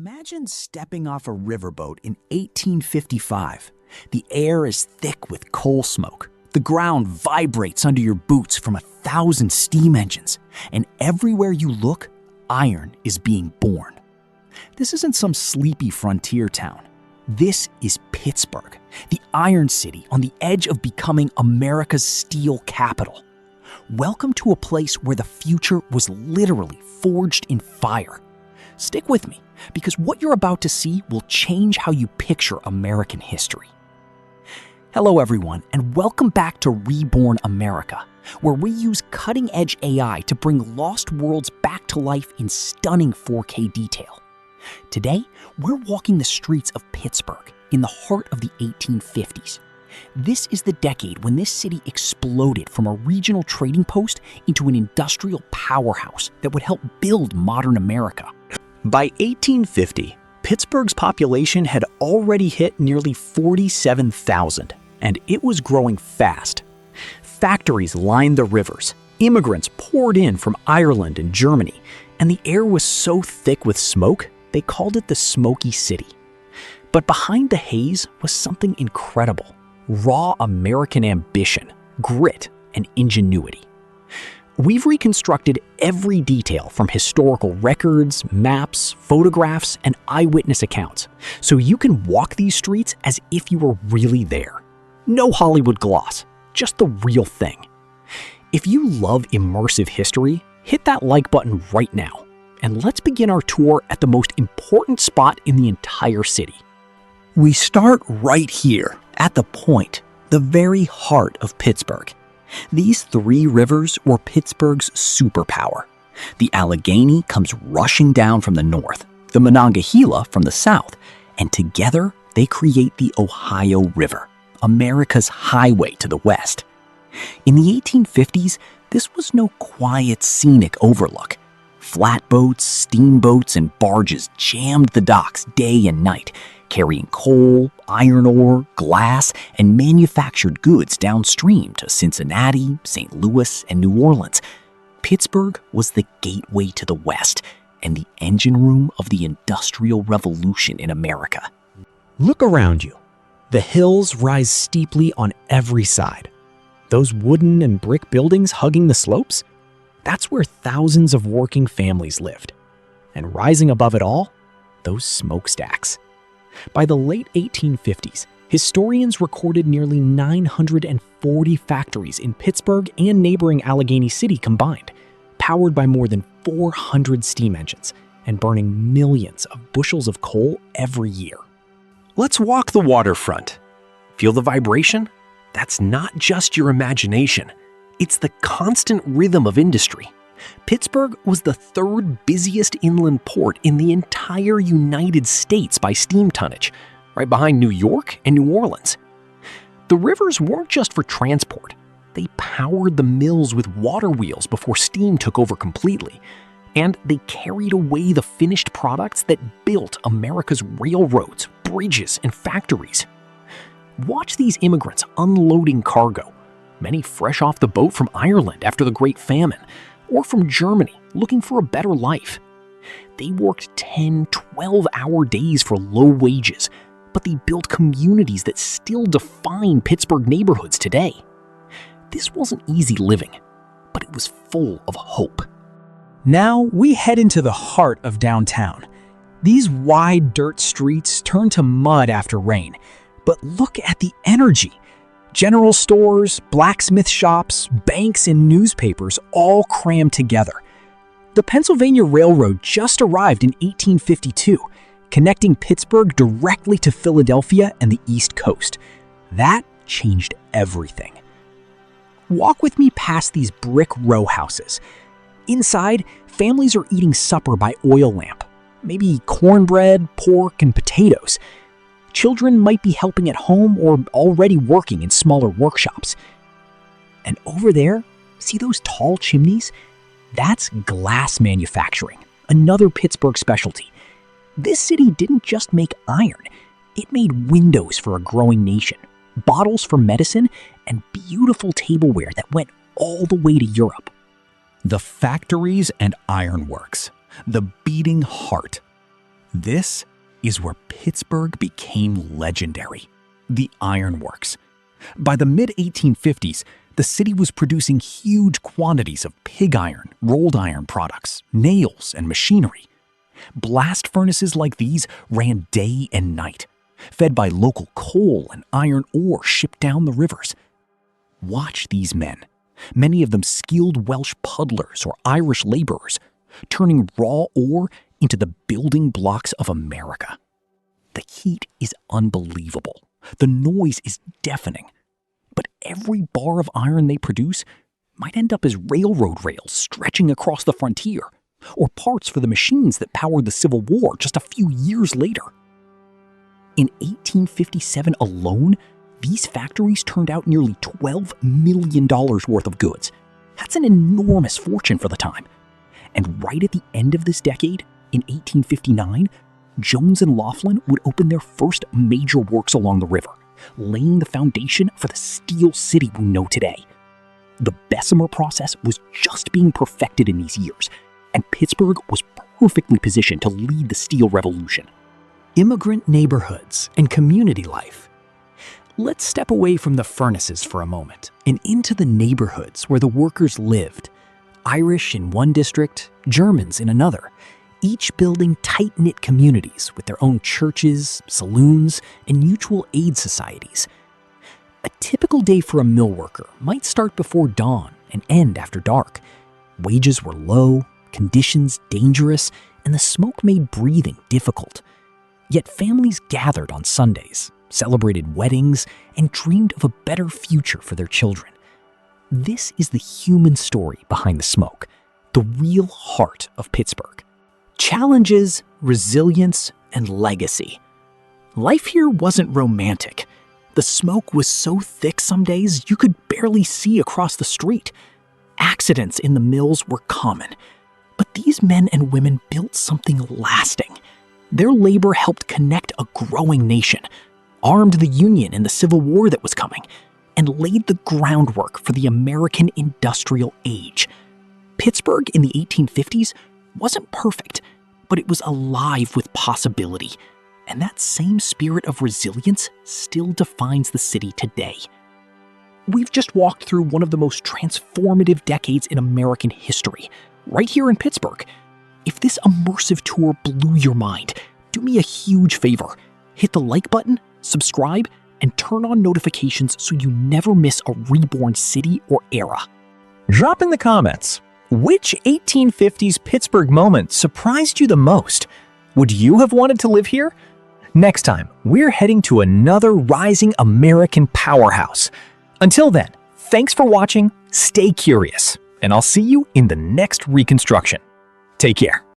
Imagine stepping off a riverboat in 1855. The air is thick with coal smoke. The ground vibrates under your boots from 1,000 steam engines. And everywhere you look, iron is being born. This isn't some sleepy frontier town. This is Pittsburgh, the Iron City on the edge of becoming America's steel capital. Welcome to a place where the future was literally forged in fire. Stick with me, because what you're about to see will change how you picture American history. Hello everyone, and welcome back to Reborn America, where we use cutting-edge AI to bring lost worlds back to life in stunning 4K detail. Today, we're walking the streets of Pittsburgh in the heart of the 1850s. This is the decade when this city exploded from a regional trading post into an industrial powerhouse that would help build modern America. By 1850, Pittsburgh's population had already hit nearly 47,000, and it was growing fast. Factories lined the rivers, immigrants poured in from Ireland and Germany, and the air was so thick with smoke, they called it the Smoky City. But behind the haze was something incredible: raw American ambition, grit, and ingenuity. We've reconstructed every detail from historical records, maps, photographs, and eyewitness accounts, so you can walk these streets as if you were really there. No Hollywood gloss, just the real thing. If you love immersive history, hit that like button right now, and let's begin our tour at the most important spot in the entire city. We start right here, at the point, the very heart of Pittsburgh. These three rivers were Pittsburgh's superpower. The Allegheny comes rushing down from the north, the Monongahela from the south, and together they create the Ohio River, America's highway to the west. In the 1850s, this was no quiet, scenic overlook. Flatboats, steamboats, and barges jammed the docks day and night, carrying coal, iron ore, glass, and manufactured goods downstream to Cincinnati, St. Louis, and New Orleans. Pittsburgh was the gateway to the West and the engine room of the Industrial Revolution in America. Look around you. The hills rise steeply on every side. Those wooden and brick buildings hugging the slopes? That's where thousands of working families lived. And rising above it all, those smokestacks. By the late 1850s, historians recorded nearly 940 factories in Pittsburgh and neighboring Allegheny City combined, powered by more than 400 steam engines and burning millions of bushels of coal every year. Let's walk the waterfront. Feel the vibration? That's not just your imagination. It's the constant rhythm of industry. Pittsburgh was the third busiest inland port in the entire United States by steam tonnage, right behind New York and New Orleans. The rivers weren't just for transport. They powered the mills with water wheels before steam took over completely, and they carried away the finished products that built America's railroads, bridges, and factories. Watch these immigrants unloading cargo, many fresh off the boat from Ireland after the Great Famine, or from Germany looking for a better life. They worked 10, 12-hour days for low wages, but they built communities that still define Pittsburgh neighborhoods today. This wasn't easy living, but it was full of hope. Now we head into the heart of downtown. These wide dirt streets turn to mud after rain, but look at the energy. General stores, blacksmith shops, banks, and newspapers all crammed together. The Pennsylvania Railroad just arrived in 1852, connecting Pittsburgh directly to Philadelphia and the East Coast. That changed everything. Walk with me past these brick row houses. Inside, families are eating supper by oil lamp, maybe cornbread, pork, and potatoes. Children might be helping at home or already working in smaller workshops. And over there, see those tall chimneys? That's glass manufacturing, another Pittsburgh specialty. This city didn't just make iron, it made windows for a growing nation, bottles for medicine, and beautiful tableware that went all the way to Europe. The factories and ironworks, the beating heart. This is where Pittsburgh became legendary: the ironworks. By the mid-1850s, the city was producing huge quantities of pig iron, rolled iron products, nails, and machinery. Blast furnaces like these ran day and night, fed by local coal and iron ore shipped down the rivers. Watch these men, many of them skilled Welsh puddlers or Irish laborers, turning raw ore into the building blocks of America. The heat is unbelievable. The noise is deafening. But every bar of iron they produce might end up as railroad rails stretching across the frontier, or parts for the machines that powered the Civil War just a few years later. In 1857 alone, these factories turned out nearly $12 million worth of goods. That's an enormous fortune for the time. And right at the end of this decade, in 1859, Jones and Laughlin would open their first major works along the river, laying the foundation for the steel city we know today. The Bessemer process was just being perfected in these years, and Pittsburgh was perfectly positioned to lead the steel revolution. Immigrant neighborhoods and community life. Let's step away from the furnaces for a moment and into the neighborhoods where the workers lived. Irish in one district, Germans in another, each building tight-knit communities with their own churches, saloons, and mutual aid societies. A typical day for a mill worker might start before dawn and end after dark. Wages were low, conditions dangerous, and the smoke made breathing difficult. Yet families gathered on Sundays, celebrated weddings, and dreamed of a better future for their children. This is the human story behind the smoke, the real heart of Pittsburgh. Challenges, resilience, and legacy. Life here wasn't romantic. The smoke was so thick some days you could barely see across the street. Accidents in the mills were common. But these men and women built something lasting. Their labor helped connect a growing nation, armed the Union in the Civil War that was coming, and laid the groundwork for the American industrial age. Pittsburgh in the 1850s wasn't perfect, but it was alive with possibility, and that same spirit of resilience still defines the city today. We've just walked through one of the most transformative decades in American history, right here in Pittsburgh. If this immersive tour blew your mind, do me a huge favor. Hit the like button, subscribe, and turn on notifications so you never miss a reborn city or era. Drop in the comments, which 1850s Pittsburgh moment surprised you the most? Would you have wanted to live here? Next time, we're heading to another rising American powerhouse. Until then, thanks for watching, stay curious, and I'll see you in the next reconstruction. Take care.